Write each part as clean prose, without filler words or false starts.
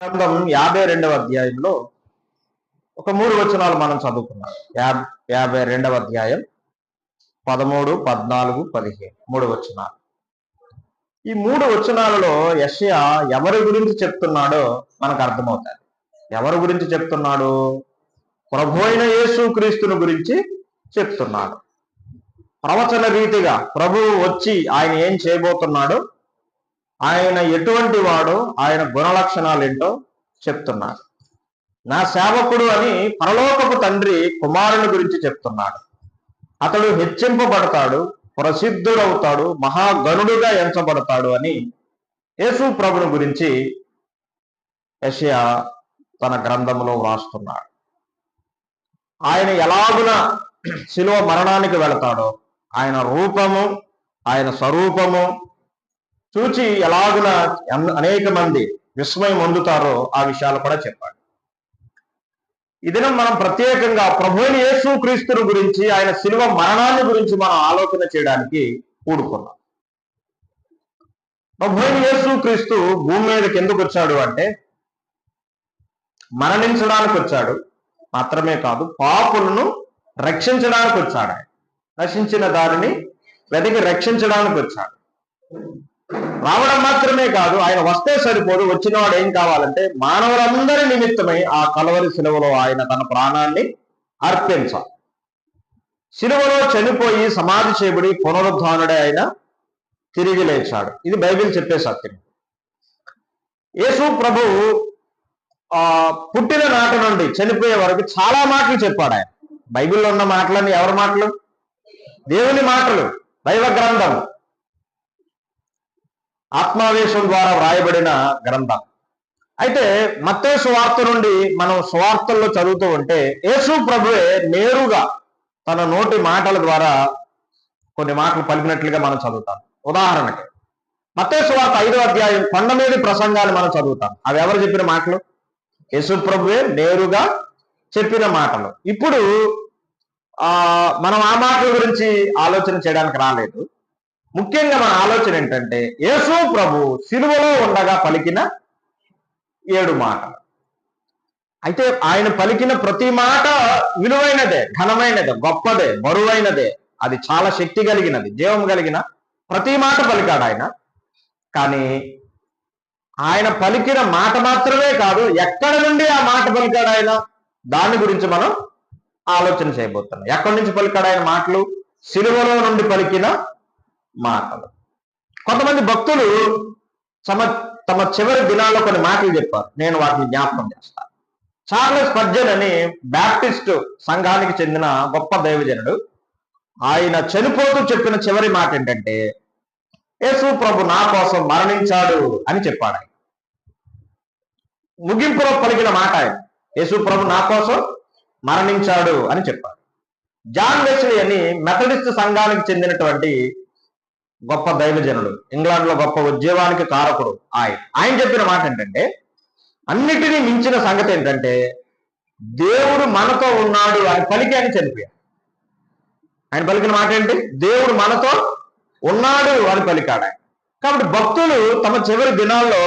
గ్రంథం 52వ అధ్యాయంలో ఒక 3 వచనాలు మనం చదువుకున్నాం. 52వ అధ్యాయం 13, 14, 15 3 వచనాలు. ఈ 3 వచనాలలో యెషయా ఎవరి గురించి చెప్తున్నాడో మనకు అర్థమవుతుంది. ఎవరి గురించి చెప్తున్నాడు? ప్రభు అయిన యేసుక్రీస్తుని గురించి చెప్తున్నాడు. ప్రవచన రీతిగా ప్రభువు వచ్చి ఆయన ఏం చేయబోతున్నాడో, ఆయన ఎటువంటి వాడో, ఆయన గుణలక్షణాలు ఏంటో చెప్తున్నాడు. నా సేవకుడు అని పరలోకపు తండ్రి కుమారుని గురించి చెప్తున్నాడు. అతడు హెచ్చింపబడతాడు, ప్రసిద్ధుడవుతాడు, మహాగణుడుగా ఎంచబడతాడు అని యేసు ప్రభుని గురించి యెషయా తన గ్రంథంలో వ్రాస్తున్నాడు. ఆయన ఎలాగున శిలువ మరణానికి వెళతాడో, ఆయన రూపము, ఆయన స్వరూపము చూచి ఎలాగున అనేక మంది విస్మయం పొందుతారో ఆ విషయాలు కూడా చెప్పాడు. ఈ దినం మనం ప్రత్యేకంగా ప్రభువైన యేసుక్రీస్తుని గురించి, ఆయన శిలువ మరణాన్ని గురించి మనం ఆలోచన చేయడానికి కూడుకున్నాం. ప్రభువైన యేసుక్రీస్తు భూమి మీదకి ఎందుకు వచ్చాడు అంటే, మరణించడానికి వచ్చాడు మాత్రమే కాదు, పాపులను రక్షించడానికి వచ్చాడు. ఆయన నశించిన దారిని వెతికి రక్షించడానికి వచ్చాడు. రావడం మాత్రమే కాదు, ఆయన వస్తే సరిపోదు, వచ్చిన వాడు ఏం కావాలంటే మానవులందరి నిమిత్తమై ఆ కలవరి శిలువలో ఆయన తన ప్రాణాన్ని అర్పించాలి. శిలువలో చనిపోయి సమాధి చేయబడి పునరుద్ధానుడే ఆయన తిరిగి లేచాడు. ఇది బైబిల్ చెప్పే సత్యం. యేసు ప్రభు పుట్టిన నాటి నుండి చనిపోయే వరకు చాలా మాటలు చెప్పాడు. ఆయన బైబిల్లో ఉన్న మాటలన్నీ ఎవరి మాటలు? దేవుని మాటలు, దైవ గ్రంథం, ఆత్మావేశం ద్వారా వ్రాయబడిన గ్రంథం. అయితే మత్తయి సువార్త నుండి మనం సువార్తల్లో చదువుతూ ఉంటే యేసు ప్రభువే నేరుగా తన నోటి మాటల ద్వారా కొన్ని మాటలు పలికినట్లుగా మనం చదువుతాం. ఉదాహరణకి మత్తయి సువార్త 5వ అధ్యాయం కొండ మీద ప్రసంగాలు మనం చదువుతాం. అవి ఎవరు చెప్పిన మాటలు? యేసు ప్రభువే నేరుగా చెప్పిన మాటలు. ఇప్పుడు మనం ఆ మాటల గురించి ఆలోచన చేయడానికి రాలేదు. ముఖ్యంగా మన ఆలోచన ఏంటంటే యేసు ప్రభు శిలువలో ఉండగా పలికిన 7 మాటలు. అయితే ఆయన పలికిన ప్రతి మాట విలువైనదే, ఘనమైనదే, గొప్పదే, బరువైనదే. అది చాలా శక్తి కలిగినది, జీవం కలిగిన ప్రతి మాట పలికాడు ఆయన. కానీ ఆయన పలికిన మాట మాత్రమే కాదు, ఎక్కడి నుండి ఆ మాట పలికాడు ఆయన, దాని గురించి మనం ఆలోచన చేయబోతున్నాం. ఎక్కడి నుంచి పలికాడు ఆయన మాటలు? శిలువలో నుండి పలికిన మాటలు. కొంతమంది భక్తులు తమ చివరి దినాల్లో కొన్ని మాటలు చెప్పారు. నేను వాటిని జ్ఞాపకం చేస్తాను. చార్లెస్ స్పర్జన్ అని బ్యాప్టిస్ట్ సంఘానికి చెందిన గొప్ప దైవజనుడు, ఆయన చనిపోతూ చెప్పిన చివరి మాట ఏంటంటే, యేసు ప్రభు నా కోసం మరణించాడు అని చెప్పాడు. ఆయన ముగింపులో పలికిన మాట ఆయన, యేసు ప్రభు నా కోసం మరణించాడు అని చెప్పాడు. జాన్ వెస్లీ అని మెథడిస్ట్ సంఘానికి చెందినటువంటి గొప్ప దైవజనుడు, ఇంగ్లాండ్ లో గొప్ప ఉద్యోగానికి కారకుడు, ఆయన చెప్పిన మాట ఏంటంటే, అన్నిటినీ మించిన సంగతి ఏంటంటే దేవుడు మనతో ఉన్నాడు అని పలికి అని చనిపోయాడు. ఆయన పలికిన మాట ఏంటి? దేవుడు మనతో ఉన్నాడు అని పలికాడు ఆయన. కాబట్టి భక్తులు తమ చివరి దినాల్లో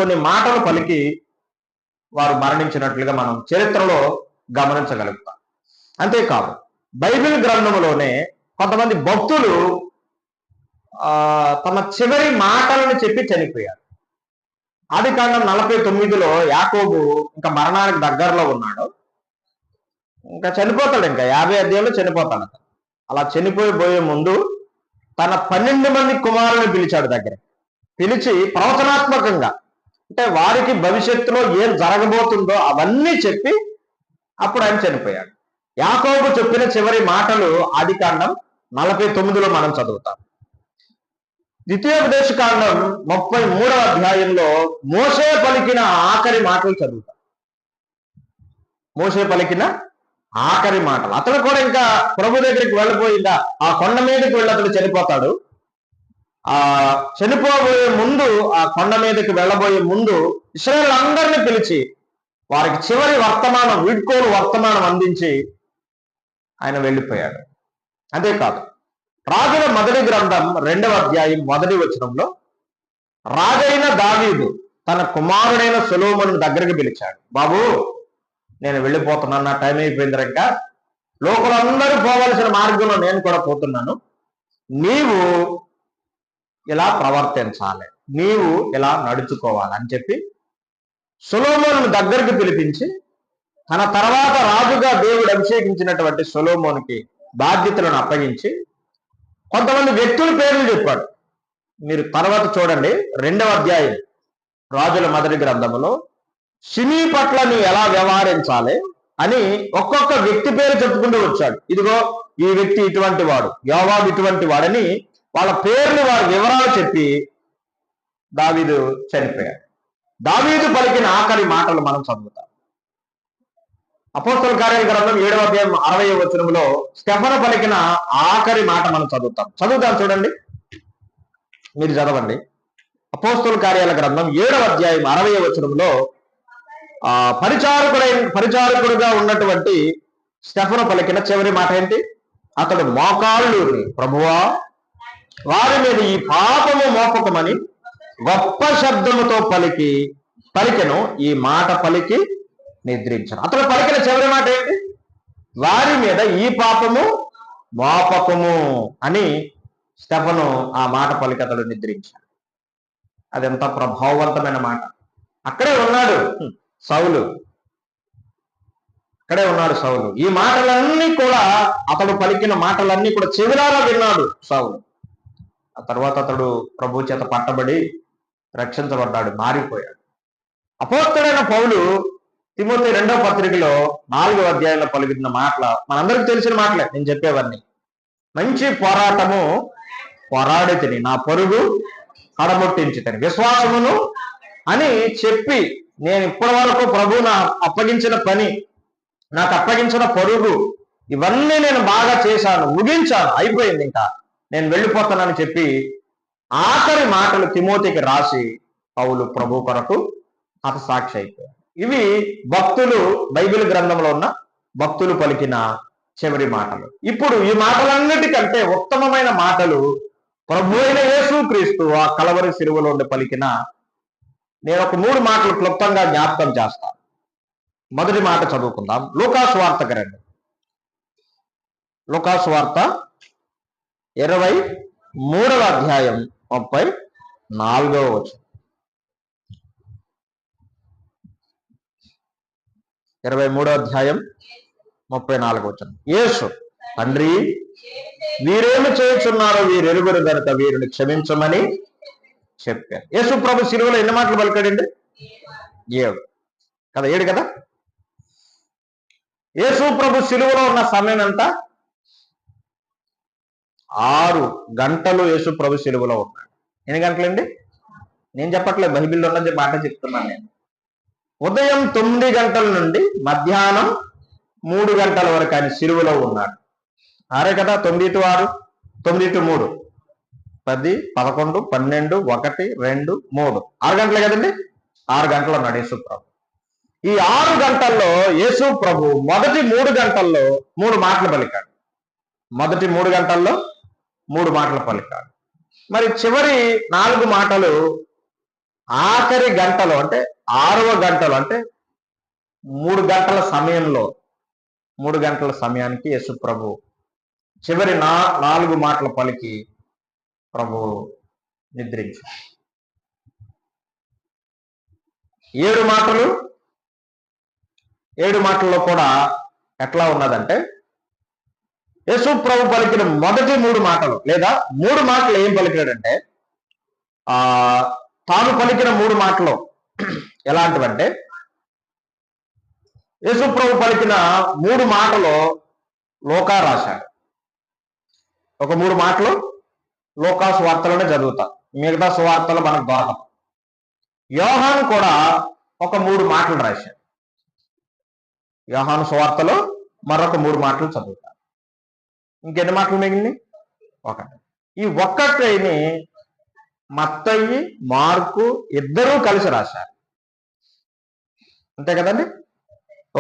కొన్ని మాటలు పలికి వారు మరణించినట్లుగా మనం చరిత్రలో గమనించగలుగుతాం. అంతేకాదు, బైబిల్ గ్రంథంలోనే కొంతమంది భక్తులు తమ చివరి మాటలను చెప్పి చనిపోయారు. ఆదికాండం 49లో యాకోబు ఇంకా మరణానికి దగ్గరలో ఉన్నాడు, ఇంకా చనిపోతాడు, ఇంకా 50 అధ్యాయంలో చనిపోతాడు. అలా చనిపోయే ముందు తన 12 మంది కుమారులను పిలిచాడు దగ్గర. పిలిచి ప్రవచనాత్మకంగా, అంటే వారికి భవిష్యత్తులో ఏం జరగబోతుందో అవన్నీ చెప్పి అప్పుడు ఆయన చనిపోయాడు. యాకోబు చెప్పిన చివరి మాటలు ఆదికాండం 49లో మనం చదువుతాం. ద్వితీయోపదేశకాండం 33వ అధ్యాయంలో మోషే పలికిన ఆఖరి మాటలు చదువుతాం. మోషే పలికిన ఆఖరి మాటలు. అతడు కూడా ఇంకా ప్రభు దగ్గరికి వెళ్ళిపోయిందా, ఆ కొండ మీదకి వెళ్ళి అతడు చనిపోతాడు. చనిపోబోయే ముందు, ఆ కొండ మీదకి వెళ్ళబోయే ముందు ఇశ్రాయేలు అందరినీ పిలిచి వారికి చివరి వర్తమానం, వీడ్కోలు వర్తమానం అందించి ఆయన వెళ్ళిపోయాడు. అంతేకాదు, రాజుల మొదటి గ్రంథం 2వ అధ్యాయం 1వ వచనంలో రాజైన దావీదు తన కుమారుడైన సొలొమోను దగ్గరికి పిలిచాడు. బాబు, నేను వెళ్ళిపోతున్నాను, నా టైం అయిపోయింది, ఇంకా లోకులందరూ పోవలసిన మార్గంలో నేను కూడా పోతున్నాను, నీవు ఇలా ప్రవర్తించాలి, నీవు ఇలా నడుచుకోవాలి అని చెప్పి సొలొమోను దగ్గరికి పిలిపించి తన తర్వాత రాజుగా దేవుడు అభిషేకించినటువంటి సొలొమోనుకి బాధ్యతలను అప్పగించి కొంతమంది వ్యక్తుల పేర్లు చెప్పాడు. మీరు తర్వాత చూడండి, 2వ అధ్యాయం రాజుల మొదటి గ్రంథములో షిమీ పట్ల నీ ఎలా వ్యవహరించాలి అని ఒక్కొక్క వ్యక్తి పేరు చెప్పుకుంటూ వచ్చాడు. ఇదిగో ఈ వ్యక్తి ఇటువంటి వాడు, యోవాబు ఇటువంటి వాడని వాళ్ళ పేర్లు, వారి వివరాలు చెప్పి దావీదు చనిపోయాడు. దావీదు పలికిన ఆఖరి మాటలు మనం చదువుతాం. అపోస్తల కార్యాల గ్రంథం 7వ అధ్యాయం 60వ వచనంలో స్టెఫను పలికిన ఆఖరి మాట మనం చదువుతాం చూడండి, మీరు చదవండి. అపోస్తల కార్యాల గ్రంథం 7వ అధ్యాయం 60వ వచనంలో పరిచారకుడుగా ఉన్నటువంటి స్టెఫను పలికిన చివరి మాట ఏంటి? అతడు మోకాళ్ళు, ప్రభువా వారి మీద ఈ పాపము మోపకమని గొప్ప శబ్దముతో పలికెను, ఈ మాట పలికి నిద్రించను. అతడు పలికిన చివరి మాట ఏంటి? వారి మీద ఈ పాపము మోపకము అని స్టెఫను ఆ మాట పలికి అతడు నిద్రించాడు. అదెంత ప్రభావవంతమైన మాట. అక్కడే ఉన్నాడు సౌలు, ఈ మాటలన్నీ కూడా, అతడు పలికిన మాటలన్నీ కూడా చెవిలారా విన్నాడు సౌలు. ఆ తర్వాత అతడు ప్రభు చేత పట్టబడి రక్షించబడ్డాడు, మారిపోయాడు. అపోస్తలుడైన పౌలు తిమోతి 2వ పత్రికలో 4వ అధ్యాయంలో పలికిన మాటలు మనందరికీ తెలిసిన మాటలే, నేను చెప్పేవన్నీ. మంచి పోరాటము పోరాడి తిని, నా పరుగు కడముట్టించి తిని, విశ్వాసమును అని చెప్పి, నేను ఇప్పటి వరకు ప్రభు అప్పగించిన పని, నాకు అప్పగించిన పరుగు, ఇవన్నీ నేను బాగా చేశాను, ముగించాను, అయిపోయింది, ఇంకా నేను వెళ్ళిపోతానని చెప్పి ఆఖరి మాటలు తిమోతికి రాసి పౌలు ప్రభు కొరకు హతసాక్షి అయిపోయాడు. ఇవి భక్తులు, బైబిల్ గ్రంథంలో ఉన్న భక్తులు పలికిన చివరి మాటలు. ఇప్పుడు ఈ మాటలన్నిటికంటే ఉత్తమమైన మాటలు ప్రభు అయిన యేసుక్రీస్తు ఆ కలవరి శిలువలో ఉండి పలికిన, నేను ఒక 3 మాటలు క్లుప్తంగా జ్ఞాపకం చేస్తాను. మొదటి మాట చదువుకుందాం. లూకాసు వార్తకు రండి. లూకాసు వార్త 23వ అధ్యాయం 34వ వచనం. 23వ అధ్యాయం 34వ వచనం. యేసు, తండ్రి వీరేమి చేయుచున్నారో వీరెరుగురు గనుక వీరిని క్షమించమని చెప్పారు. యేసు ప్రభు శిలువలో ఎన్ని మాటలు పలికాడండి? 7 కదా, 7 కదా. యేసు ప్రభు శిలువలో ఉన్న సమయం ఎంత? 6 గంటలు యేసు ప్రభు శిలువలో ఉన్నాడు. ఎన్ని గంటలండి? నేను చెప్పట్లేదు, బైబిల్లో ఉన్నది మాట చెప్తున్నాను నేను. ఉదయం 9 గంటల నుండి మధ్యాహ్నం 3 గంటల వరకు ఆయన శిలువలో ఉన్నాడు. 6 కదా, 9 to 6, 9 to 3, 10, 11, 12, 1, 2, 3, 6 గంటలే కదండి. 6 గంటలు ఉన్నాడు యేసు ప్రభు. ఈ 6 గంటల్లో యేసు ప్రభు మొదటి 3 గంటల్లో 3 మాటలు పలికాడు. మొదటి 3 గంటల్లో 3 మాటలు పలికాడు. మరి చివరి 4 మాటలు ఆఖరి గంటలో, అంటే 6వ గంటలో, అంటే 3 గంటల సమయంలో, 3 గంటల సమయానికి యేసు ప్రభు చివరి 4 మాటలు పలికి ప్రభు నిద్రించాడు. 7 మాటల్లో కూడా ఎట్లా ఉన్నదంటే, యేసు ప్రభు పలికిన మొదటి 3 మాటలు, లేదా 3 మాటలు ఏం పలికాడంటే, తాను పలికిన 3 మాటలు ఎలాంటివంటే, యేసు ప్రభు పలికిన 3 మాటలు లూకా రాశాడు. ఒక 3 మాటలు లూకా సువార్తలోనే చదువుతాం, మిగతా సువార్తలు మనకు దొరకదు. యోహాను కూడా ఒక 3 మాటలు రాశాడు. యోహాను సువార్తలో మరొక 3 మాటలు చదువుతాం. ఇంకెన్ని మాటలు మిగిలింది? 1. ఈ ఒక్కటిని మత్తయి, మార్కు ఇద్దరూ కలిసి రాశారు, అంతే కదండి.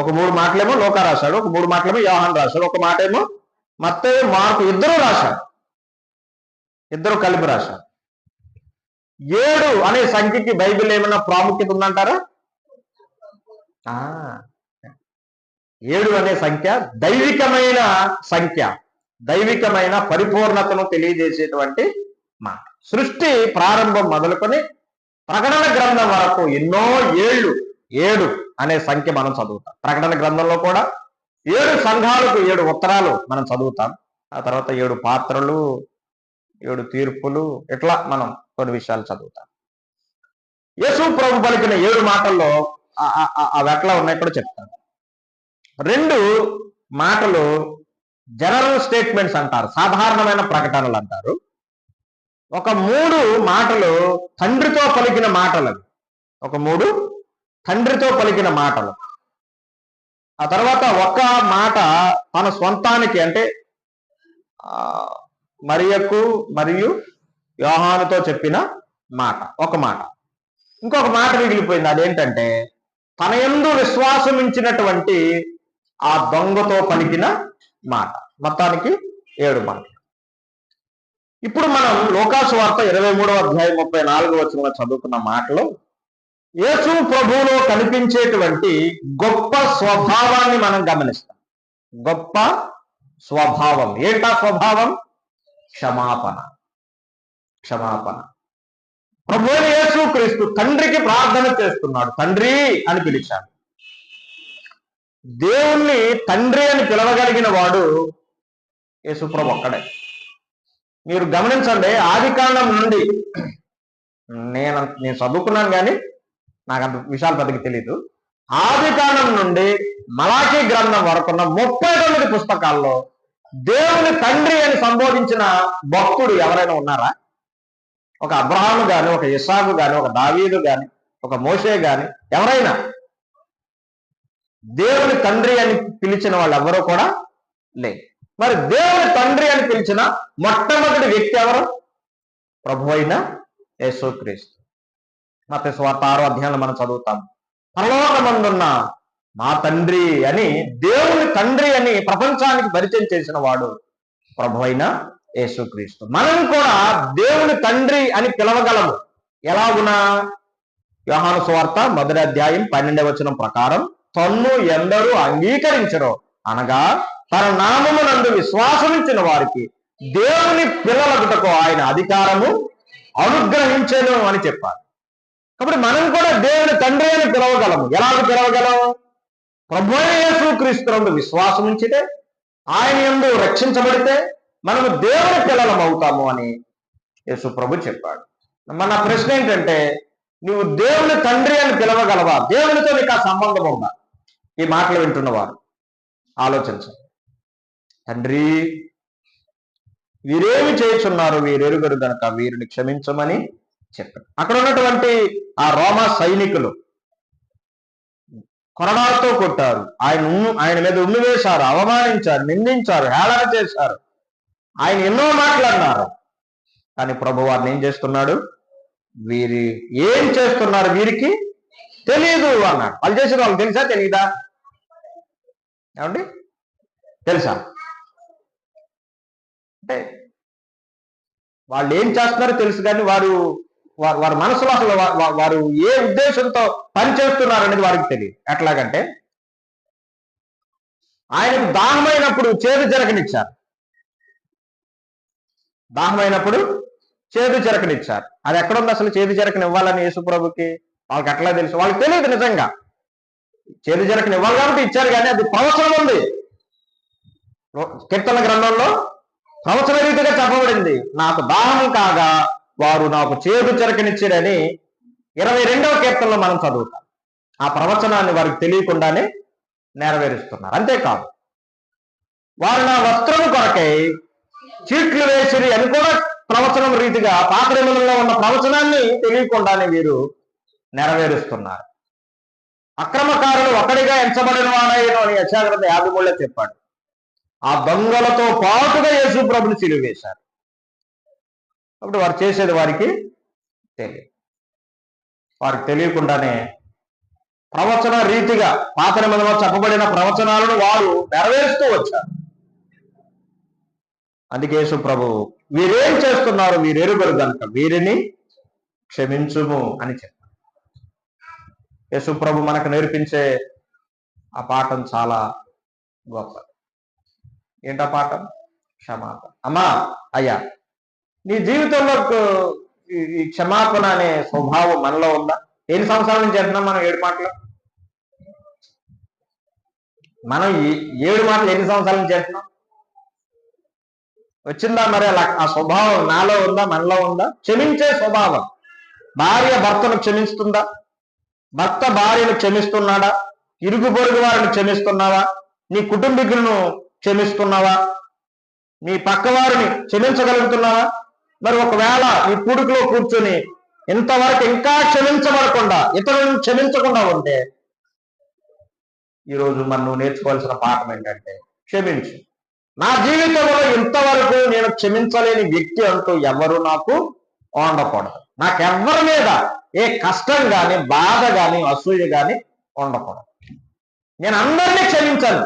ఒక 3 మాటలేమో లూకా రాశాడు, ఒక 3 మాటలేమో యోహాను రాశాడు, ఒక మాట ఏమో మత్తయి, మార్కు ఇద్దరూ రాశారు, ఇద్దరు కలిపి రాశారు. 7 అనే సంఖ్యకి బైబిల్ ఏమైనా ప్రాముఖ్యత ఉందంటారా? 7 అనే సంఖ్య దైవికమైన సంఖ్య, దైవికమైన పరిపూర్ణతను తెలియజేసేటువంటి మాట. సృష్టి ప్రారంభం మొదలుకొని ప్రకటన గ్రంథం వరకు ఎన్నో ఏళ్ళు 7 అనే సంఖ్య మనం చదువుతాం. ప్రకటన గ్రంథంలో కూడా 7 సంఘాలకు 7 ఉత్తరాలు మనం చదువుతాం. ఆ తర్వాత 7 పాత్రలు, 7 తీర్పులు, ఇట్లా మనం కొన్ని విషయాలు చదువుతాం. యేసు ప్రభు పలికిన 7 మాటల్లో అవి ఎట్లా ఉన్నాయి కూడా చెప్తాను. 2 మాటలు జనరల్ స్టేట్మెంట్స్ అంటారు, సాధారణమైన ప్రకటనలు అంటారు. ఒక 3 మాటలు తండ్రితో పలికిన మాటలు. ఒక 3 తండ్రితో పలికిన మాటలు. ఆ తర్వాత ఒక మాట తన స్వంతానికి, అంటే మరియకు మరియు యోహానుతో చెప్పిన మాట, ఒక మాట. ఇంకొక మాట మిగిలిపోయింది. అదేంటంటే తన యందు విశ్వాసం ఉంచినటువంటి ఆ దొంగతో పలికిన మాట. మొత్తానికి 7 మాటలు. ఇప్పుడు మనం లూకాసు వార్త 23వ అధ్యాయం 34వ వచనంలో చదువుకున్న మాటలో యేసు ప్రభువులో కనిపించేటువంటి గొప్ప స్వభావాన్ని మనం గమనిస్తాం. గొప్ప స్వభావం ఏంటా స్వభావం? క్షమాపణ. క్షమాపణ. ప్రభువైన యేసు క్రీస్తు తండ్రికి ప్రార్థన చేస్తున్నాడు. తండ్రి అని పిలిచాడు. దేవుణ్ణి తండ్రి అని పిలవగలిగిన వాడు యేసు ప్రభు ఒక్కడే. మీరు గమనించండి, ఆదికాండం నుండి నేను చదువుకున్నాను కానీ నాకు అంత విషయాలు పెద్దగా తెలియదు. ఆదికాండం నుండి మలాఖీ గ్రంథం వరకున్న 39 పుస్తకాల్లో దేవుని తండ్రి అని సంబోధించిన భక్తుడు ఎవరైనా ఉన్నారా? ఒక అబ్రహాము గాని, ఒక ఇస్సాకు గాని, ఒక దావీదు గాని, ఒక మోషే గాని ఎవరైనా దేవుని తండ్రి అని పిలిచిన వాళ్ళు ఎవరో కూడా లేదు. మరి దేవుని తండ్రి అని పిలిచిన మొట్టమొదటి వ్యక్తి ఎవరు? ప్రభువైన యేసుక్రీస్తు. మత్తయి సువార్త 6వ అధ్యాయంలో మనం చదువుతాం. పరలోకమందున్న మా తండ్రి అని, దేవుని తండ్రి అని ప్రపంచానికి పరిచయం చేసిన వాడు ప్రభువైన యేసుక్రీస్తు. మనం కూడా దేవుని తండ్రి అని పిలవగలము. ఎలాగునా? యోహాను సువార్త 1వ అధ్యాయం 12వ వచనం ప్రకారం తన్ను ఎందరూ అంగీకరించరో, అనగా తన నామమునందు విశ్వాసమించిన వారికి దేవుని పిల్లలకుటకు ఆయన అధికారము అనుగ్రహించెను అని చెప్పారు. కాబట్టి మనం కూడా దేవుని తండ్రి అని పిలవగలము. ఎలాగ పిలవగలము? ప్రభువైన యేసుక్రీస్తునందు విశ్వాసం ఉంచితే, ఆయన యందు రక్షించబడితే మనము దేవుని పిల్లలం అవుతాము అని యేసు ప్రభు చెప్పాడు. మన ప్రశ్న ఏంటంటే, నువ్వు దేవుని తండ్రి అని పిలవగలవా? దేవునితో నీకు ఆ సంబంధం ఉందా? ఈ మాటలు వింటున్నవారు ఆలోచించండి. తండ్రి, వీరేమి చేయుచున్నారు, వీరెరుగరు గనక వీరిని క్షమించమని చెప్పాడు. అక్కడ ఉన్నటువంటి ఆ రోమా సైనికులు కొరడాలతో కొట్టారు, ఆయన మీద ఉమ్మి వేశారు, అవమానించారు, నిందించారు, హేళన చేశారు, ఆయన ఎన్నో మాట్లాడినారు. కానీ ప్రభు వారిని ఏం చేస్తున్నాడు? వీరి ఏం చేస్తున్నారు వీరికి తెలియదు అన్నాడు. వాళ్ళు చేసిన వాళ్ళకి తెలుసా తెలియదా? ఏమండి తెలుసా? అంటే వాళ్ళు ఏం చేస్తున్నారో తెలుసు, కానీ వారి మనసులో అసలు వారు ఏ ఉద్దేశంతో పనిచేస్తున్నారు అనేది వారికి తెలియదు. ఎట్లాగంటే ఆయనకు దాహమైనప్పుడు చేదు చెరకనిచ్చారు. దాహమైనప్పుడు చేదు చెరకనిచ్చారు. అది ఎక్కడుంది అసలు? చేదు చెరకని ఇవ్వాలని యేసు ప్రభుకి వాళ్ళకి ఎట్లా తెలుసు? వాళ్ళకి తెలియదు. నిజంగా చేదు చెరకని ఇవ్వాలి కాబట్టి ఇచ్చారు, కానీ అది ప్రవచనం ఉంది. కీర్తన గ్రంథంలో ప్రవచన రీతిగా చెప్పబడింది. నాకు దాహం కాగా వారు నాకు చేదు చెరకనిచ్చారని 22వ కీర్తనలో మనం చదువుతాం. ఆ ప్రవచనాన్ని వారికి తెలియకుండానే నెరవేరుస్తున్నారు. అంతేకాదు, వారు నా వస్త్రం కొరకై చీట్లు వేసిరి అని కూడా ప్రవచనం రీతిగా పాత నిబంధనలో ఉన్న ప్రవచనాన్ని తెలియకుండానే వీరు నెరవేరుస్తున్నారు. అక్రమకారులు ఒకడిగా ఎంచబడిన వాడైన అని యెషయా 53లో చెప్పాడు. ఆ దొంగలతో పాటుగా యేసు ప్రభుని సిలువ వేశారు. అప్పుడు వారు చేసేది వారికి తెలియదు. వారికి తెలియకుండానే ప్రవచన రీతిగా పాత నిబంధనలో చెప్పబడిన ప్రవచనాలను వారు నెరవేరుస్తూ వచ్చారు. అందుకే యేసు ప్రభు వీరేం చేస్తున్నారు వీరెరుగరు కనుక వీరిని క్షమించుము అని చెప్పాడు. యేసుప్రభు మనకు నేర్పించే ఆ పాఠం చాలా గొప్పది. ఏంటా పాఠం? క్షమాపణ. అమ్మా, అయ్యా, నీ జీవితంలో ఈ క్షమాపణ అనే స్వభావం మనలో ఉందా? ఎన్ని సంవత్సరాల నుంచి అంటున్నాం మనం 7 మాటలు? మనం 7 మాటలు ఎన్ని సంవత్సరాల నుంచి అంటున్నాం? వచ్చిందా మరి ఆ స్వభావం నాలో ఉందా, మనలో ఉందా? క్షమించే స్వభావం. భార్య భర్తను క్షమిస్తుందా? భర్త భార్యను క్షమిస్తున్నాడా? ఇరుగు పొరుగు వారిని క్షమిస్తున్నావా? నీ కుటుంబీకులను క్షమిస్తున్నావా? నీ పక్కవారిని క్షమించగలుగుతున్నావా? మరి ఒకవేళ ఈ కూడుకులో కూర్చొని ఇంతవరకు ఇంకా క్షమించబడకుండా, ఇతరులను క్షమించకుండా ఉంటే, ఈరోజు మనం నేర్చుకోవాల్సిన పాఠం ఏంటంటే క్షమించు. నా జీవితంలో ఇంతవరకు నేను క్షమించలేని వ్యక్తి అంటూ ఎవరు నాకు ఉండకూడదు. నాకెవ్వరి మీద ఏ కష్టం కానీ, బాధ కానీ, అసూయ కానీ ఉండకూడదు. నేను అందరినీ క్షమించాను,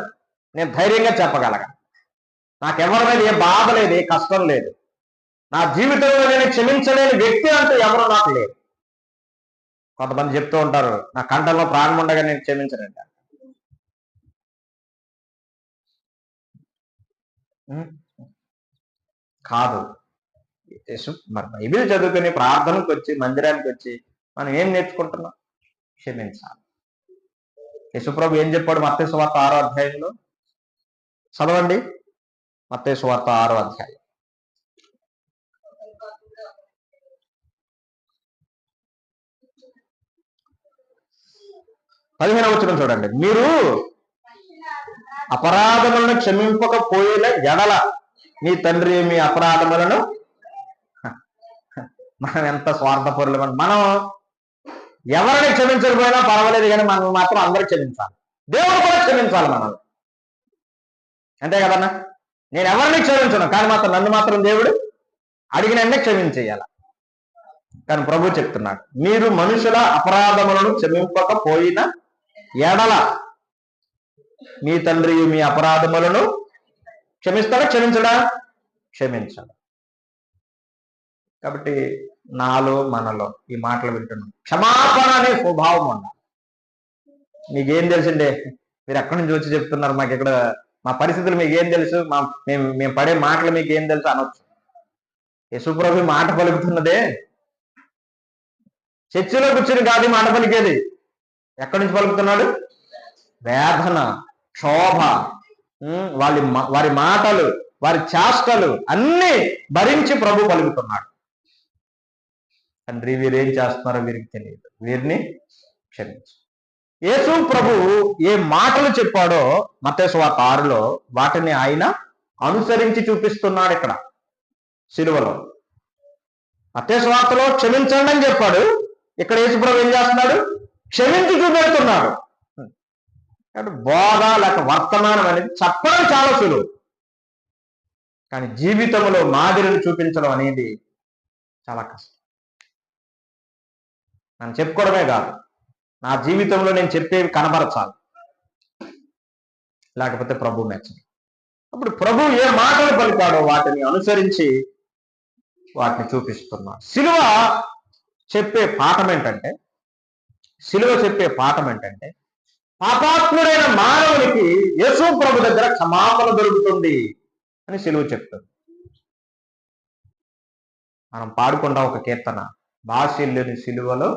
నేను ధైర్యంగా చెప్పగలగా. నాకెవరి మీద ఏ బాధ లేదు, ఏ కష్టం లేదు. నా జీవితంలో నేను క్షమించలేని వ్యక్తి అంటూ ఎవరు నాకు లేదు. కొంతమంది చెప్తూ ఉంటారు, నా కంఠంలో ప్రాణం ఉండగా నేను క్షమించనంట. కాదు. మరి బైబిల్ చదువుకుని ప్రార్థనకు వచ్చి, మందిరానికి వచ్చి మనం ఏం నేర్చుకుంటున్నాం? క్షమించాలి. యేసుప్రభు ఏం చెప్పాడు మత్తయి సువార్త 6వ అధ్యాయంలో? చదవండి. మత్తయి సువార్త 6వ అధ్యాయం 15వ వచనం చూడండి. మీరు అపరాధములను క్షమింపకపోయిన ఎడల మీ తండ్రి మీ అపరాధములను. మనం ఎంత స్వార్థపరులు! మనం ఎవరిని క్షమించకపోయినా పర్వాలేదు, కానీ మనం మాత్రం అందరూ క్షమించాలి. దేవుడు కూడా క్షమించాలి మనల్ని, అంతే కదన్నా? నేను ఎవరిని క్షమించను, కానీ మాత్రం నన్ను మాత్రం దేవుడు అడిగినన్నే క్షమించేయాల. కానీ ప్రభు చెప్తున్నాడు, మీరు మనుషుల అపరాధములను క్షమింపకపోయిన ఎడల మీ తండ్రి మీ అపరాధములను క్షమిస్తాడా? క్షమించడా? క్షమించడు. కాబట్టి నాలో మనలో ఈ మాటలు వింటున్నాం. క్షమాపణ అనే స్వభావం ఉండాలి. మీకేం తెలిసిందే? మీరు ఎక్కడి నుంచి వచ్చి చెప్తున్నారు, మాకు ఇక్కడ మా పరిస్థితులు మీకేం తెలుసు, మేము పడే మాటలు మీకేం తెలుసు అనొచ్చు. యేసుప్రభు మాట పలుకుతున్నదే చర్చిలో కూర్చుని కాదు మాట పలికేది. ఎక్కడి నుంచి పలుకుతున్నాడు? వేదన, క్షోభ, వారి మాటలు, వారి చేష్టలు అన్నీ భరించి ప్రభు పలుకుతున్నాడు. తండ్రి, వీరేం చేస్తున్నారో వీరికి తెలియదు, వీరిని క్షమించు. యేసు ప్రభు ఏ మాటలు చెప్పాడో మత్తయి సువార్త 6లో వాటిని ఆయన అనుసరించి చూపిస్తున్నాడు. ఇక్కడ సిలువలో మత్తయి సువార్తలో క్షమించండి అని చెప్పాడు. ఇక్కడ యేసు ప్రభు ఏం చేస్తున్నాడు? క్షమించి చూపెడుతున్నాడు. కాబట్టి బోధ లేక వర్తమానం అనేది చెప్పడం చాలా సులువు, కానీ జీవితంలో మాదిరిని చూపించడం అనేది చాలా కష్టం. నన్ను చెప్పుకోవడమే కాదు, నా జీవితంలో నేను చెప్పేవి కనబరచాలి, లేకపోతే ప్రభు మెచ్చడు. అప్పుడు ప్రభు ఏ మాటలు పలికాడో వాటిని అనుసరించి వాటిని చూపిస్తున్నాడు. సిలువ చెప్పే పాఠం ఏంటంటే పాపాత్ముడైన మానవునికి యేసు ప్రభు దగ్గర క్షమాపణ దొరుకుతుంది అని సిలువ చెప్తుంది. మనం పాడుకుంటాం ఒక కీర్తన, బాసిల్లుని సిలువలో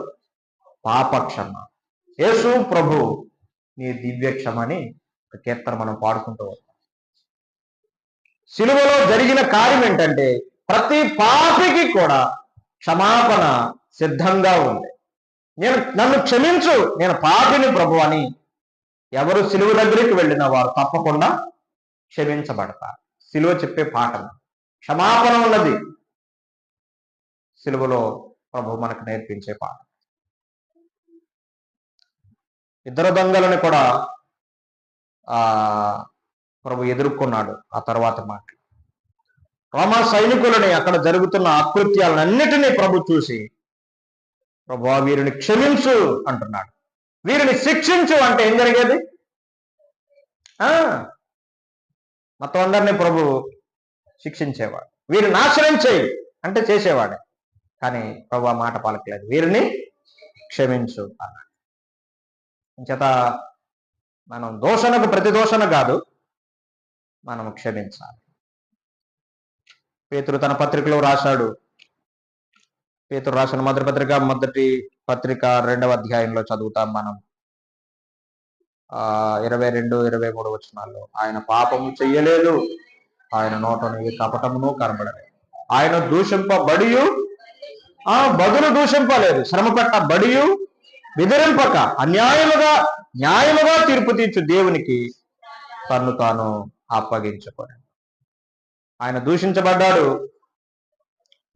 పాపక్షమ, యేసు ప్రభు నీ దివ్యక్షమ అని ఒక కీర్తన మనం పాడుకుంటూ ఉంటాం. సిలువలో జరిగిన కార్యం ఏంటంటే ప్రతి పాపికి కూడా క్షమాపణ సిద్ధంగా ఉంది. నన్ను క్షమించు, నేను పాపిని ప్రభు అని ఎవరు సిలువ దగ్గరికి వెళ్ళిన వారు తప్పకుండా క్షమించబడతారు. సిలువ చెప్పే పాఠం క్షమాపణ ఉన్నది. సిలువలో ప్రభు మనకు నేర్పించే పాఠం. ఇద్దరు దొంగలను కూడా ప్రభు ఎదుర్కొన్నాడు. ఆ తర్వాత మాట రోమా సైనికులని అక్కడ జరుగుతున్న అకృత్యాలన్నిటినీ ప్రభు చూసి, ప్రభు వీరిని క్షమించు అంటున్నాడు. వీరిని శిక్షించు అంటే ఏం జరిగేది? మొత్తం అందరినీ ప్రభు శిక్షించేవాడు. వీరిని నాశనం చేయి అంటే చేసేవాడే. కానీ ప్రభు ఆ మాట పలకలేదు, వీరిని క్షమించు అన్నాడు. చేత మనం దోషణకు ప్రతి దోషణ కాదు, మనం క్షమించాలి. పేతురు తన పత్రికలో రాశాడు. పేతురు రాసిన మొదటి పత్రిక 2వ అధ్యాయంలో చదువుతాం మనం. 22, 23 వచనాల్లో, ఆయన పాపము చెయ్యలేదు, ఆయన నోటను కపటమును కనబడలేదు, ఆయన దూషింపబడియు బదులు దూషింపలేదు, శ్రమ పెట్టబడియు బెదిరింపక న్యాయముగా తీర్పు తీర్చు దేవునికి తన్ను తాను అప్పగించుకొని. ఆయన దూషించబడ్డాడు,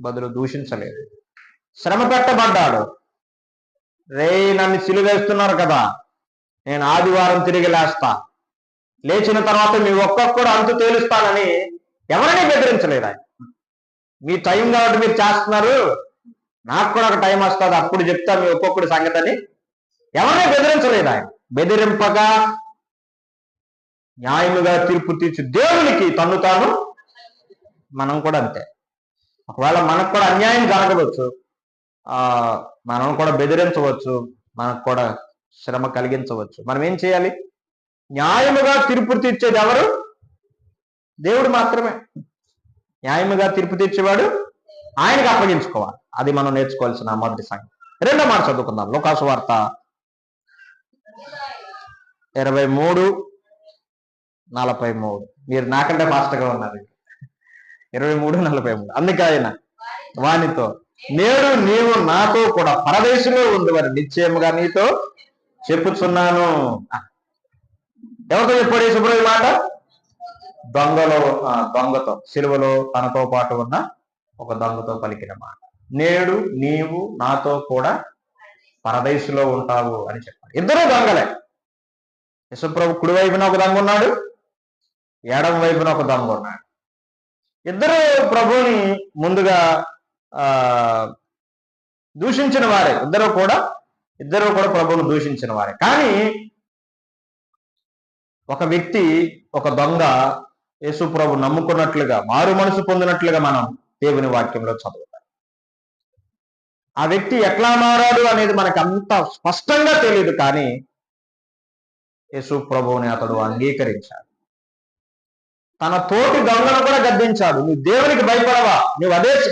బదులు దూషించలేదు. శ్రమ పెట్టబడ్డాడు, నన్ను సిలువేస్తున్నారు కదా, నేను ఆదివారం తిరిగి లేచిన తర్వాత మీ ఒక్కొక్కడు అంతు తేలుస్తానని ఎవరిని బెదిరించలేదు ఆయన. మీ టైం కాబట్టి మీరు చేస్తున్నారు, నాకు కూడా ఒక టైం వస్తుంది, అప్పుడు చెప్తా మీ ఒక్కొక్కడి సంగతి అని ఎవరిని బెదిరించలేదు ఆయన. బెదిరింపగా న్యాయముగా తీర్పు తీర్చు దేవునికి తన్ను తాను. మనం కూడా అంతే. ఒకవేళ మనకు కూడా అన్యాయం జరగవచ్చు, మనం కూడా బెదిరించవచ్చు, మనకు కూడా శ్రమ కలిగించవచ్చు. మనం ఏం చేయాలి? న్యాయముగా తీర్పు తీర్చేది ఎవరు? దేవుడు మాత్రమే. న్యాయముగా తీర్పు తీర్చేవాడు ఆయనకు అప్పగించుకోవాలి. అది మనం నేర్చుకోవాల్సిన మొదటి సంగతి. రెండో మాట చదువుకుందాం. లూకాసు వార్త 23:43. మీరు నాకంటే ఫాస్ట్గా ఉన్నారు. 23:43. అందుకే ఆయన వానితో, నేడు నీవు నాతో కూడా పరదేశంలో ఉండవని నిశ్చయముగా నీతో చెప్పుచున్నాను. ఎవరితో చెప్పాడు యేసుప్రభు ఈ మాట? దొంగతో, సిలువలో తనతో పాటు ఉన్న ఒక దొంగతో పలికిన మాట. నేడు నీవు నాతో కూడా పరదేశంలో ఉంటావు అని చెప్పాడు. ఇద్దరు దొంగలే. యేసుప్రభు కుడి వైపున ఒక దొంగ ఉన్నాడు, ఎడమ వైపున ఒక దొంగ ఉన్నాడు. ఇద్దరు ప్రభువుని ముందుగా దూషించిన వారే. ఇద్దరు కూడా ప్రభువును దూషించిన వారే. కానీ ఒక వ్యక్తి, ఒక దొంగ యేసు ప్రభు నమ్ముకున్నట్లుగా, మారు మనసు పొందినట్లుగా మనం దేవుని వాక్యంలో చదువుతాం. ఆ వ్యక్తి ఎట్లా మారాడు అనేది మనకు అంత స్పష్టంగా తెలియదు, కానీ యేసు ప్రభువుని అతడు అంగీకరించాడు. తన తోటి దొంగను కూడా గద్దించాడు. నువ్వు దేవునికి భయపడవా?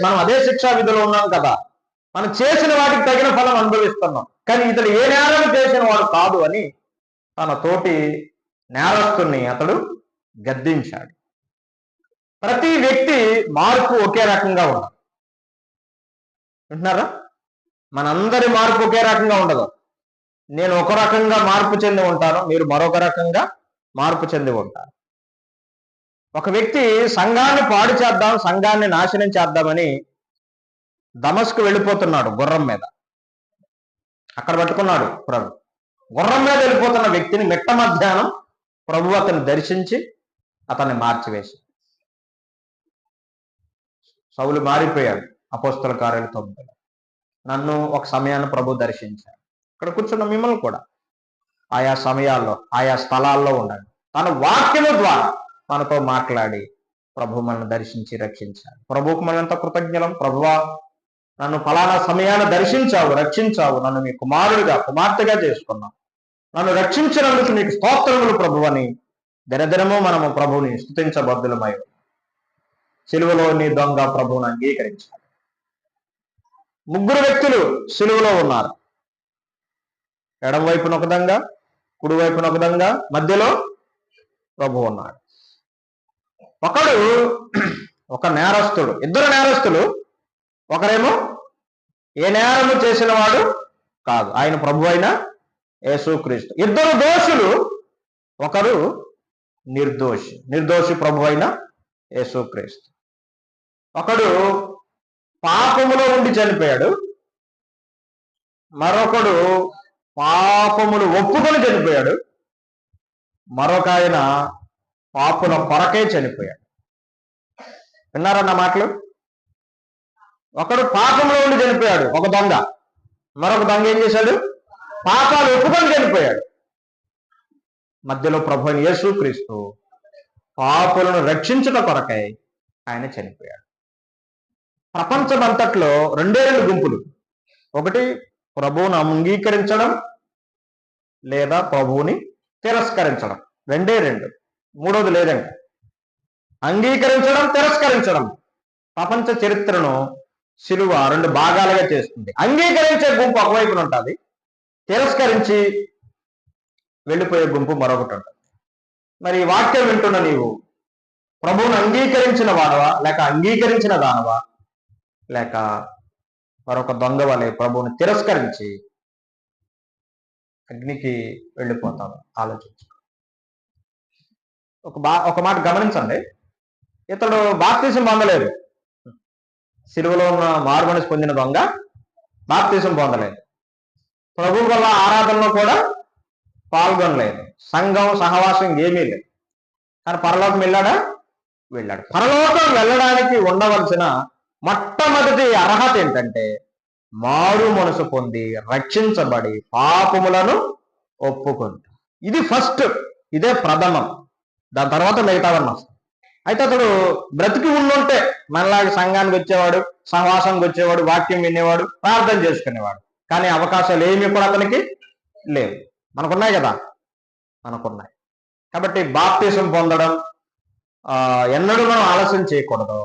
మనం అదే శిక్షా విధిలో ఉన్నాం కదా, మనం చేసిన వాటికి తగిన ఫలం అనుభవిస్తున్నాం, కానీ ఇతడు ఏ నేరం చేసిన వాడు కాదు అని తన తోటి నేరస్తుని అతడు గద్దించాడు. ప్రతి వ్యక్తి మార్పు ఒకే రకంగా ఉండదు. వింటున్నారా? మనందరి మార్పు ఒకే రకంగా ఉండదు. నేను ఒక రకంగా మార్పు చెంది ఉంటాను, మీరు మరొక రకంగా మార్పు చెంది ఉంటారు. ఒక వ్యక్తి సంఘాన్ని పాడు చేద్దాం, సంఘాన్ని నాశనం చేద్దామని దమస్కు వెళ్ళిపోతున్నాడు గుర్రం మీద. అక్కడ పట్టుకున్నాడు ప్రభు. గుర్రం మీద వెళ్ళిపోతున్న వ్యక్తిని మిట్ట మధ్యాహ్నం ప్రభు అతన్ని దర్శించి అతన్ని మార్చివేసి, సౌలు మారిపోయాడు. అపోస్తల కార్యాలు 9. నన్ను ఒక సమయాన్ని ప్రభు దర్శించాడు. ఇక్కడ కూర్చున్న మిమ్మల్ని కూడా ఆయా సమయాల్లో, ఆయా స్థలాల్లో ఉండండి. తన వాక్యము ద్వారా మనతో మాట్లాడి ప్రభు మనల్ని దర్శించి రక్షించాడు. ప్రభువుకు మనం ఎంత కృతజ్ఞలం. ప్రభువా, నన్ను ఫలానా సమయాన్ని దర్శించావు, రక్షించావు, నన్ను మీ కుమారుడిగా, కుమార్తెగా చేసుకున్నావు, నన్ను రక్షించినందుకు నీకు స్తోత్రములు ప్రభు అని దినదినము మనము ప్రభువుని స్తుతించబద్దులమై సిలువలో నీ దొంగ ప్రభువుని అంగీకరించాలి. ముగ్గురు వ్యక్తులు సిలువలో ఉన్నారు. ఎడం వైపున ఒక దొంగ, కుడి వైపున ఒక దొంగ, మధ్యలో ప్రభు ఉన్నాడు. ఒక నేరస్తుడు, ఇద్దరు నేరస్తులు. ఒకరేమో ఏ నేరము చేసిన వాడు కాదు, ఆయన ప్రభు అయిన యేసుక్రీస్తు. ఇద్దరు దోషులు, ఒకరు నిర్దోషి ప్రభు అయిన యేసుక్రీస్తు. ఒకడు పాపములో ఉండి చనిపోయాడు, మరొకడు పాపములు ఒప్పుకొని చనిపోయాడు, మరొక ఆయన పాపుల కొరకే చనిపోయాడు. విన్నారన్న మాటలు? ఒకడు పాపంలో ఉండి చనిపోయాడు, ఒక దొంగ. మరొక దొంగ ఏం చేశాడు? పాపాలు ఒప్పుకొని చనిపోయాడు. మధ్యలో ప్రభు అయిన యేసుక్రీస్తు పాపులను రక్షించుట కొరకై ఆయన చనిపోయాడు. ప్రపంచమంతట్లో రెండు గుంపులు. ఒకటి ప్రభువును అంగీకరించడం, లేదా ప్రభువుని తిరస్కరించడం. రెండు. మూడోది లేదంట. అంగీకరించడం, తిరస్కరించడం. ప్రపంచ చరిత్రను శిలువ రెండు భాగాలుగా చేస్తుంది. అంగీకరించే గుంపు ఒకవైపున ఉంటుంది, తిరస్కరించి వెళ్ళిపోయే గుంపు మరొకటి ఉంటుంది. మరి ఈ వాక్యం వింటున్న నీవు ప్రభువును అంగీకరించిన వాడవా, లేక అంగీకరించిన దానవా, లేక మరొక దొంగ వలె ప్రభువుని తిరస్కరించి అగ్నికి వెళ్ళిపోతావు? ఆలోచించు. ఒక మాట గమనించండి. ఇతడు బాప్తీసం పొందలేదు. సిలువలో ఉన్న మారుమనసు పొందిన దొంగ బాప్తీసం పొందలేదు. ప్రభు వల్ల ఆరాధనలో కూడా పాల్గొనలేదు. సంఘం సహవాసం ఏమీ లేదు. కానీ పరలోకం వెళ్ళాడా? వెళ్ళాడు. పరలోకం వెళ్ళడానికి ఉండవలసిన మొట్టమొదటి అర్హత ఏంటంటే మారు మనసు పొంది రక్షించబడి పాపములను ఒప్పుకుంటా. ఇది ఫస్ట్, ఇదే ప్రథమం. దాని తర్వాత మిగతావన్నీ వస్తాయి. అయితే అతడు బ్రతికి ఉండుంటే మనలాగే సంఘానికి వచ్చేవాడు, సహవాసానికి వచ్చేవాడు, వాక్యం వినేవాడు, ప్రార్థన చేసుకునేవాడు. కానీ అవకాశాలు ఏమీ కూడా అతనికి లేవు. మనకున్నాయి కదా, మనకున్నాయి. కాబట్టి బాప్తీసం పొందడం ఎన్నడూ మనం ఆలస్యం చేయకూడదు.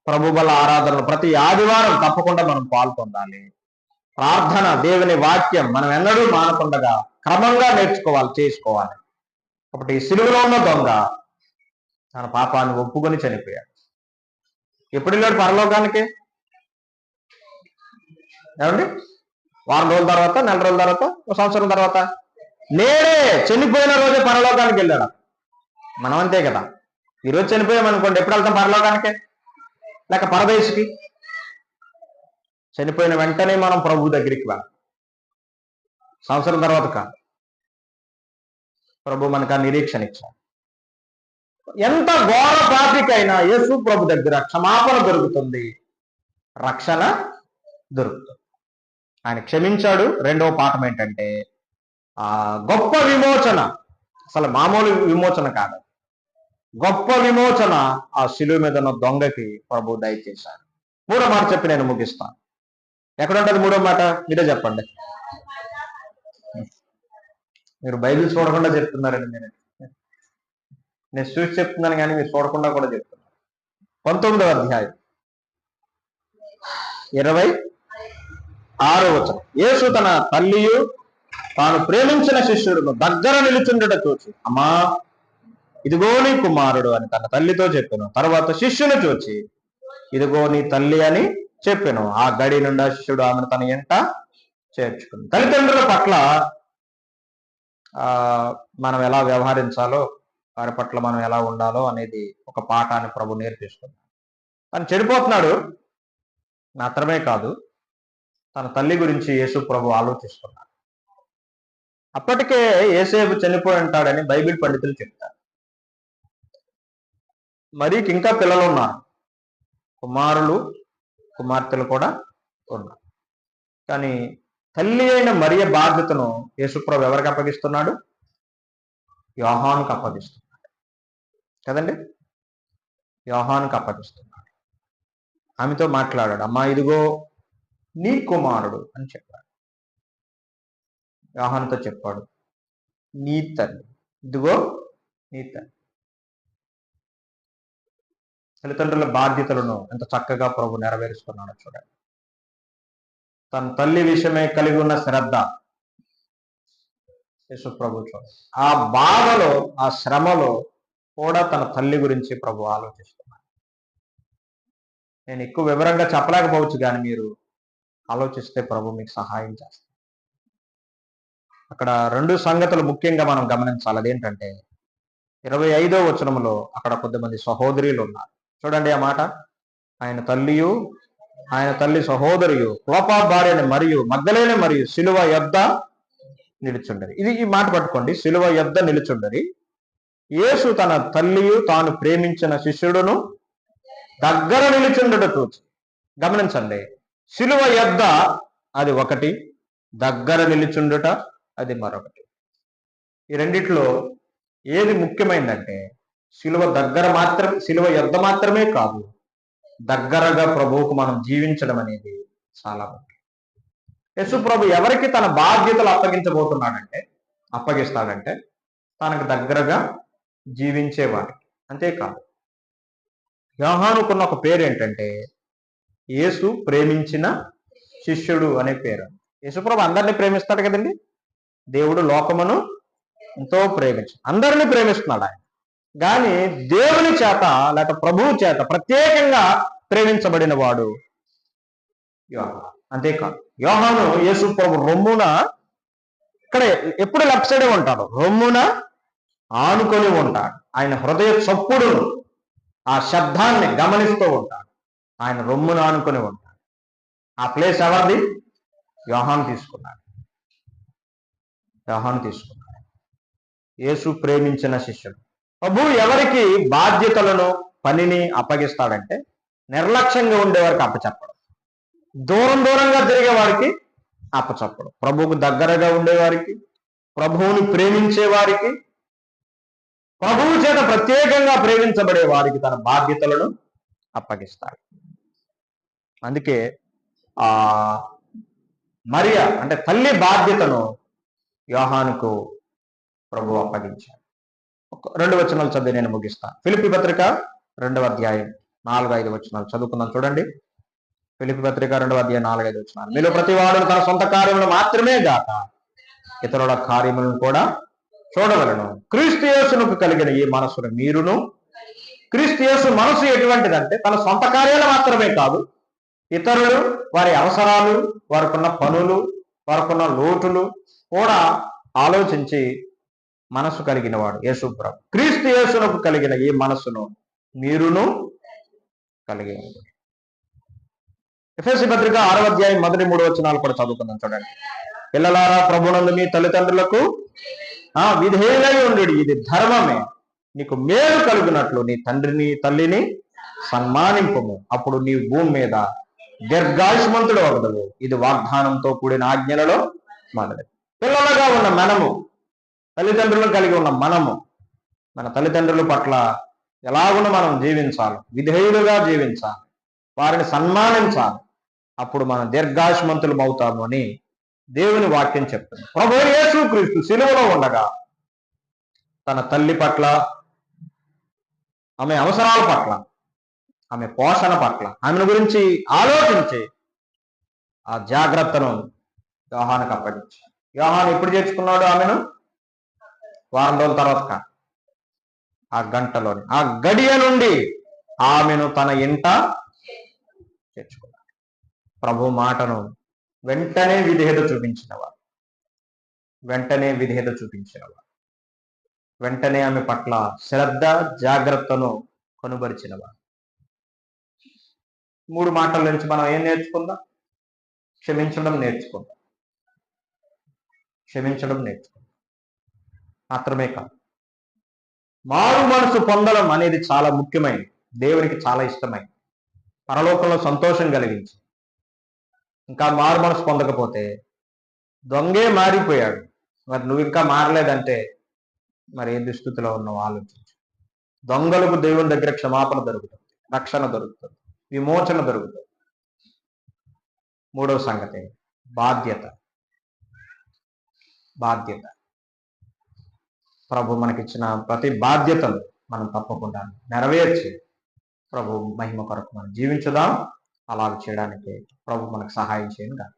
ప్రభు బల ఆరాధనలు ప్రతి ఆదివారం తప్పకుండా మనం పాల్పొందాలి. ప్రార్థన, దేవుని వాక్యం మనం ఎన్నడూ మానకుండగా క్రమంగా నేర్చుకోవాలి, చేసుకోవాలి. కాబట్టి ఈ సిలువలో ఉన్న దొంగ తన పాపాన్ని ఒప్పుకొని చనిపోయాడు. ఎప్పుడు వెళ్ళాడు పరలోకానికి? ఏమండి? వారం రోజుల తర్వాత, నెల రోజుల తర్వాత, ఒక సంవత్సరం తర్వాత? నేడే చనిపోయిన రోజే పరలోకానికి వెళ్ళాడు. మనం అంతే కదా. ఈరోజు చనిపోయామనుకోండి, ఎప్పుడు వెళ్తాం పరలోకానికి లేక పరదేశికి? చనిపోయిన వెంటనే మనం ప్రభు దగ్గరికి వెళ్ళాలి. సంవత్సరం తర్వాత కాదు. ప్రభు మనకు ఆ నిరీక్షణ ఇచ్చాడు. ఎంత ఘోర పాపికైనా యేసు ప్రభు దగ్గర క్షమాపణ దొరుకుతుంది, రక్షణ దొరుకుతుంది. ఆయన క్షమించాడు. రెండవ పాఠం ఏంటంటే ఆ గొప్ప విమోచన. అసలు మామూలు విమోచన కాదు, గొప్ప విమోచన ఆ శిలువ మీద ఉన్న దొంగకి ప్రభు దయచేశాడు. మూడో మాట చెప్పి నేను ముగిస్తాను. ఎక్కడుంటది మూడో మాట? మీరే చెప్పండి. మీరు బైబిల్ చూడకుండా చెప్తున్నారండి. నేను చూసి చెప్తున్నాను కానీ మీరు చూడకుండా కూడా చెప్తున్నారు. 19వ అధ్యాయం 26వ వచనం. యేసు తన తల్లియు తాను ప్రేమించిన శిష్యుడును దగ్గర నిలుచుండట చూచి, అమ్మా ఇదిగో నీ కుమారుడు అని తన తల్లితో చెప్పాను. తర్వాత శిష్యుని చూచి, ఇదిగో నీ తల్లి అని చెప్పాను. ఆ గడి నుండి ఆ శిష్యుడు ఆమెను తన ఎంట చేర్చుకుంది. తల్లిదండ్రుల పట్ల మనం ఎలా వ్యవహరించాలో, వారి పట్ల మనం ఎలా ఉండాలో అనేది ఒక పాఠాన్ని ప్రభు నేర్పిస్తున్నాడు. తను చెడిపోతున్నాడు మాత్రమే కాదు, తన తల్లి గురించి యేసు ప్రభు ఆలోచిస్తున్నాడు. అప్పటికే యేసేపు చనిపోయి ఉంటాడని బైబిల్ పండితులు చెప్తారు. మరీకి ఇంకా పిల్లలు ఉన్నారు, కుమారులు కుమార్తెలు కూడా ఉన్నారు. కానీ తల్లి అయిన మరియ బాధ్యతను యేసుప్రభు ఎవరికి అప్పగిస్తున్నాడు? యోహానుకు అప్పగిస్తున్నాడు కదండి. యోహానుకు అప్పగిస్తున్నాడు. ఆమెతో మాట్లాడాడు. అమ్మా ఇదిగో నీ కుమారుడు అని చెప్పాడు. యోహానుతో చెప్పాడు, నీ తల్లి, ఇదిగో నీ తల్లి. తల్లిదండ్రుల బాధ్యతలను ఎంత చక్కగా ప్రభు నెరవేరుస్తున్నాడో చూడండి. తన తల్లి విషయమే కలిగి ఉన్న శ్రద్ధ యేసు ప్రభు చూడండి. ఆ బాధలో, ఆ శ్రమలో కూడా తన తల్లి గురించి ప్రభు ఆలోచిస్తున్నాడు. నేను ఎక్కువ వివరంగా చెప్పలేకపోవచ్చు, కానీ మీరు ఆలోచిస్తే ప్రభు మీకు సహాయం చేస్తాడు. అక్కడ రెండు సంగతులు ముఖ్యంగా మనం గమనించాలి. అదేంటంటే 25వ వచనంలో అక్కడ కొద్దిమంది సహోదరులు ఉన్నారు. చూడండి ఆ మాట. ఆయన తల్లియు ఆయన తల్లి సహోదరియు క్లోపా భార్యని మరియు మగ్దలేనే మరియు సిలువ యొద్ద నిలుచుండరి. ఈ మాట పట్టుకోండి. సిలువ యొద్ద నిలుచుండరి. యేసు తన తల్లియు తాను ప్రేమించిన శిష్యుడును దగ్గర నిలుచుండట చూచి. గమనించండి, సిలువ యొద్ద అది ఒకటి, దగ్గర నిలుచుండుట అది మరొకటి. ఈ రెండిట్లో ఏది ముఖ్యమైందంటే సిలువ దగ్గర మాత్రం, సిలువ యొద్ద మాత్రమే కాదు, దగ్గరగా ప్రభువుకు మనం జీవించడం అనేది చాలా ముఖ్యం. యేసు ప్రభు ఎవరికి తన బాధ్యతలు అప్పగిస్తాడంటే తనకు దగ్గరగా జీవించేవాడికి. అంతేకాదు, యోహానుకున్న ఒక పేరు ఏంటంటే యేసు ప్రేమించిన శిష్యుడు అనే పేరు. యేసుప్రభు అందరినీ ప్రేమిస్తాడు కదండి. దేవుడు లోకమును ఎంతో అందరినీ ప్రేమిస్తున్నాడు ఆయన. కానీ దేవుని చేత లేక ప్రభువు చేత ప్రత్యేకంగా ప్రేమించబడిన వాడు యోహాను. అంతేకాదు, యోహాను యేసు ప్రభు రొమ్మున ఇక్కడ ఎప్పుడు లెఫ్ట్ సైడే ఉంటాడు, రొమ్మున ఆనుకొని ఉంటాడు. ఆయన హృదయ చప్పుడును ఆ శబ్దాన్ని గమనిస్తూ ఉంటాడు. ఆయన రొమ్మున ఆనుకొని ఉంటాడు. ఆ ప్లేస్ ఎవరిది? యోహాను తీసుకున్నాడు. యేసు ప్రేమించిన శిష్యుడు. ప్రభు ఎవరికి బాధ్యతలను పనిని అప్పగిస్తాడంటే నిర్లక్ష్యంగా ఉండేవారికి అప్పచెప్పడం, దూరంగా తిరిగే వారికి అప్పచెప్పడం, ప్రభువుకు దగ్గరగా ఉండేవారికి, ప్రభువుని ప్రేమించే వారికి, ప్రభువు చేత ప్రత్యేకంగా ప్రేమించబడే వారికి తన బాధ్యతలను అప్పగిస్తాడు. అందుకే మరియ అంటే తల్లి బాధ్యతను యోహానుకు ప్రభు అప్పగించాడు. 2 వచనాలు చదివి నేను ముగిస్తాను. ఫిలిప్పీ పత్రిక 2వ అధ్యాయం 4-5 వచనాలు చదువుకుందాం. చూడండి, ఫిలిప్పీ పత్రిక 2వ అధ్యాయం 4-5 వచనాలు. మీలో ప్రతివాడు తన సొంత కార్యములు మాత్రమే గాక ఇతరుల కార్యములను కూడా చూడవలను. క్రీస్తు యేసునకు కలిగిన ఈ మనస్సును మీరును. క్రీస్తు యేసు మనసు ఎటువంటిదంటే తన సొంత కార్యాలు మాత్రమే కాదు, ఇతరులు, వారి అవసరాలు, వారికున్న పనులు, వారికున్న లోటులు కూడా ఆలోచించి మనసు కలిగిన వాడు యేసు ప్రభు. క్రీస్తు యేసునకు కలిగిన ఈ మనస్సును మీరును కలిగి ఉంది. ఎఫెసీ పత్రిక 6వ అధ్యాయం 1-3 వచనాలు కూడా చదువుకుందాం. చూడండి, పిల్లలారా ప్రభునందు మీ తల్లిదండ్రులకు విధేయులై ఉండు, ఇది ధర్మమే. నీకు మేలు కలుగునట్లు నీ తండ్రిని తల్లిని సన్మానింపము, అప్పుడు నీ భూమి మీద దీర్ఘాయుష్మంతుడు అవగలవు. ఇది వాగ్దానంతో కూడిన ఆజ్ఞలలో మొదలైంది. పిల్లలుగా ఉన్న మనము, తల్లిదండ్రులను కలిగి ఉన్న మనము, మన తల్లిదండ్రుల పట్ల ఎలాగున మనం జీవించాలి, విధేయులుగా జీవించాలి, వారిని సన్మానించాలి. అప్పుడు మనం దీర్ఘాయుష్మంతులం అవుతాము అని దేవుని వాక్యం చెప్తుంది. ప్రభువు యేసుక్రీస్తు సిలువలో ఉండగా తన తల్లి పట్ల, ఆమె అవసరాల పట్ల, ఆమె పోషణ పట్ల, ఆమెను గురించి ఆలోచించి ఆ జాగ్రత్తను యోహానుకు అప్పగించాడు. యోహాను ఎప్పుడు చేర్చుకున్నాడు ఆమెను? వారం రోజుల తర్వాత. ఆ గంటలోని, ఆ గడియ నుండి ఆమెను తన ఇంట చేర్చుకున్నాడు. ప్రభు మాటను వెంటనే విధేయత చూపించినవాడు, వెంటనే ఆమె పట్ల శ్రద్ధ జాగ్రత్తను కనుబరిచినవాడు. 3 మాటల నుంచి మనం ఏం నేర్చుకుందాం? క్షమించడం నేర్చుకుందాం. మాత్రమే కాదు, మారు మనసు పొందడం అనేది చాలా ముఖ్యమైనది, దేవునికి చాలా ఇష్టమైనది, పరలోకంలో సంతోషం కలిగించి. ఇంకా మారు మనసు పొందకపోతే దొంగే మారిపోయాడు, మరి నువ్వు ఇంకా మారలేదంటే మరి ఏ దుస్థితిలో ఉన్నావు ఆలోచించు. దొంగలకు దేవుని దగ్గర క్షమాపణ దొరుకుతుంది, రక్షణ దొరుకుతుంది, విమోచన దొరుకుతుంది. 3వ సంగతి బాధ్యత. ప్రభు మనకిచ్చిన ప్రతి బాధ్యతను మనం తప్పకుండా నెరవేర్చి ప్రభు మహిమ కొరకు మనం జీవించుదాం. అలాగ చేయడానికి ప్రభు మనకు సహాయం చేయను గాక.